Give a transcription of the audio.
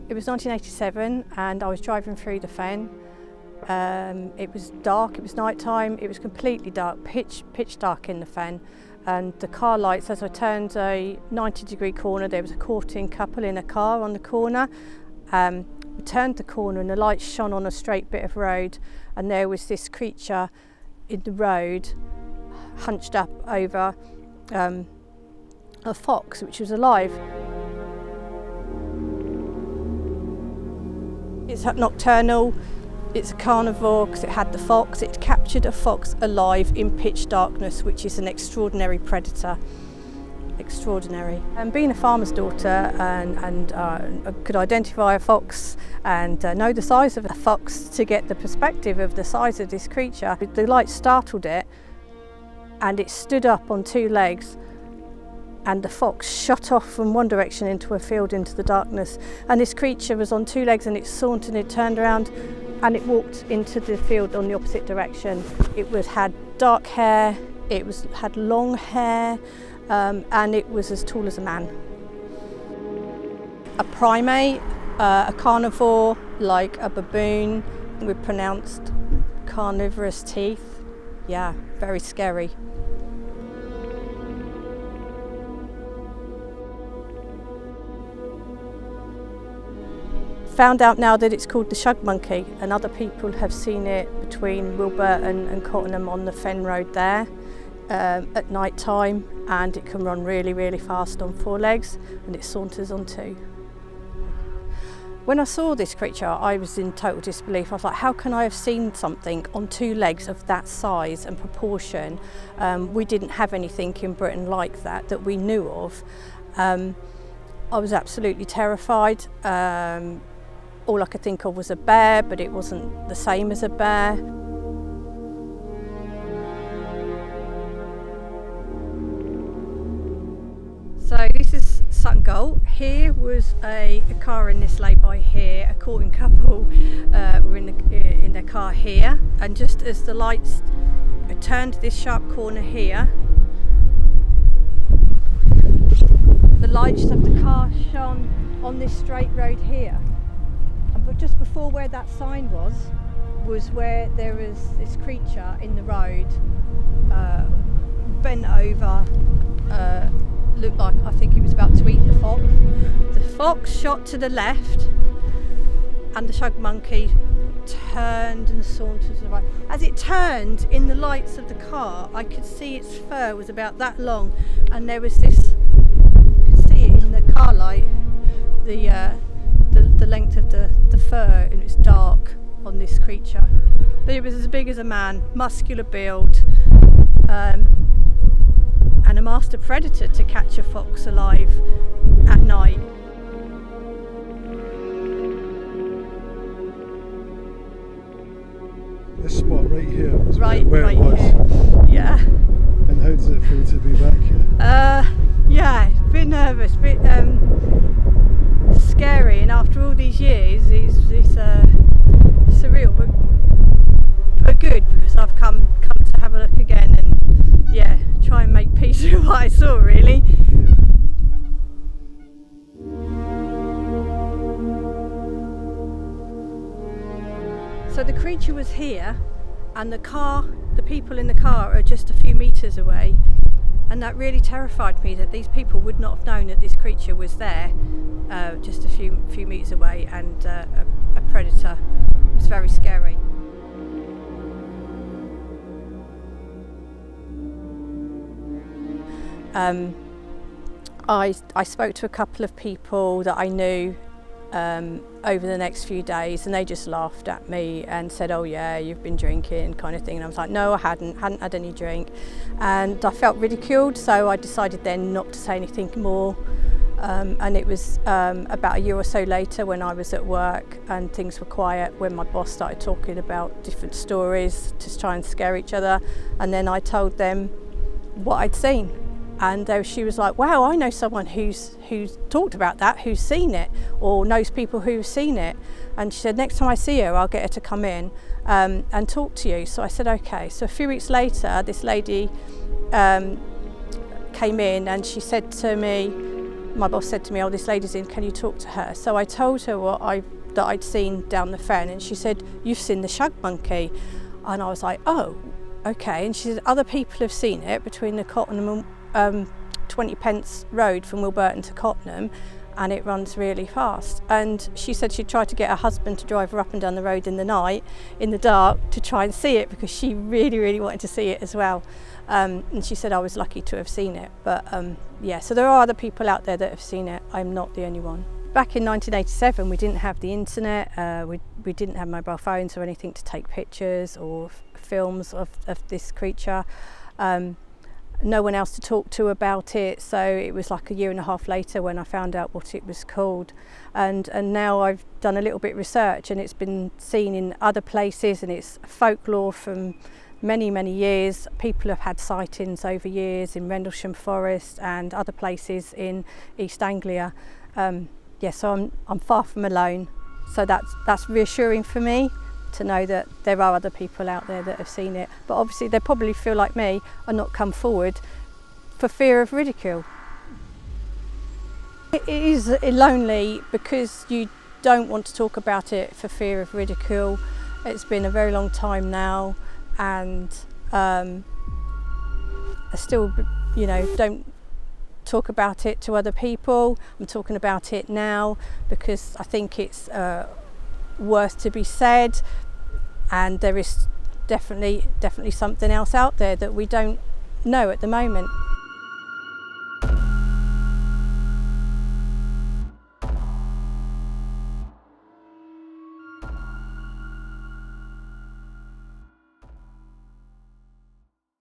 It was 1987 and I was driving through the fen. It was dark, it was night time, it was completely dark, pitch dark in the fen. And the car lights, as I turned a 90-degree corner, there was a courting couple in a car on the corner. We turned the corner and the lights shone on a straight bit of road, and there was this creature in the road hunched up over a fox which was alive. It's nocturnal, it's a carnivore because it had the fox. It captured a fox alive in pitch darkness, which is an extraordinary predator. Extraordinary. And being a farmer's daughter and I could identify a fox and know the size of a fox to get the perspective of the size of this creature. The light startled it and it stood up on two legs, and the fox shot off from one direction into a field into the darkness, and this creature was on two legs and it sauntered and it turned around and it walked into the field on the opposite direction. Had dark hair, had long hair, and it was as tall as a man. A primate, a carnivore like a baboon with pronounced carnivorous teeth. Yeah, very scary. Found out now that it's called the shug monkey, and other people have seen it between Wilburton and Cottenham on the fen road there at night time, and it can run really, really fast on four legs and it saunters on two. When I saw this creature, I was in total disbelief. I was like, how can I have seen something on two legs of that size and proportion? We didn't have anything in Britain like that we knew of. I was absolutely terrified. All I could think of was a bear, but it wasn't the same as a bear. So this is Sutton Goal. Here was a car in this lay-by here, a courting couple were in their car here, and just as the lights turned this sharp corner here, the lights of the car shone on this straight road here. But just before where that sign was where there was this creature in the road, bent over, looked like I think he was about to eat the fox. The fox shot to the left and the shug monkey turned and sauntered to the right. As it turned in the lights of the car, I could see its fur was about that long, and there was this, you could see it in the car light, the length of the fur, and it's dark on this creature. But it was as big as a man, muscular build, and a master predator to catch a fox alive at night. This spot right here is right where it was. Here. Yeah. And how does it feel to be back here? Yeah, a bit nervous, a bit scary, and after all these years it's surreal, but good, because I've come to have a look again and yeah, try and make peace with what I saw, really. Yeah. So the creature was here, and the people in the car are just a few metres away, and that really terrified me, that these people would not have known that this creature was there, just a few metres away, and a predator. It's very scary. I spoke to a couple of people that I knew over the next few days, and they just laughed at me and said, oh yeah, you've been drinking, kind of thing. And I was like, no, I hadn't had any drink, and I felt ridiculed, so I decided then not to say anything more. And it was about a year or so later, when I was at work and things were quiet, when my boss started talking about different stories to try and scare each other, and then I told them what I'd seen. And she was like, wow, I know someone who's talked about that, who's seen it, or knows people who've seen it. And she said, next time I see her, I'll get her to come in and talk to you. So I said, okay. So a few weeks later, this lady came in and she said to me, my boss said to me, oh, this lady's in, can you talk to her? So I told her that I'd seen down the fen, and she said, you've seen the shug monkey. And I was like, oh, okay. And she said, other people have seen it between the Cottenham 20 pence road from Wilburton to Cottenham, and it runs really fast. And she said she'd tried to get her husband to drive her up and down the road in the night, in the dark, to try and see it, because she really, really wanted to see it as well. And she said I was lucky to have seen it. But yeah, so there are other people out there that have seen it. I'm not the only one. Back in 1987, we didn't have the internet, we didn't have mobile phones or anything to take pictures or films of this creature. No one else to talk to about it, so it was like a year and a half later when I found out what it was called. And now I've done a little bit of research, and it's been seen in other places, and it's folklore from many, many years. People have had sightings over years in Rendlesham Forest and other places in East Anglia. Yeah, so I'm far from alone. So that's reassuring for me to know that there are other people out there that have seen it. But obviously they probably feel like me and not come forward for fear of ridicule. It is lonely because you don't want to talk about it for fear of ridicule. It's been a very long time now, and I still, don't talk about it to other people. I'm talking about it now because I think it's worth to be said, and there is definitely something else out there that we don't know at the moment.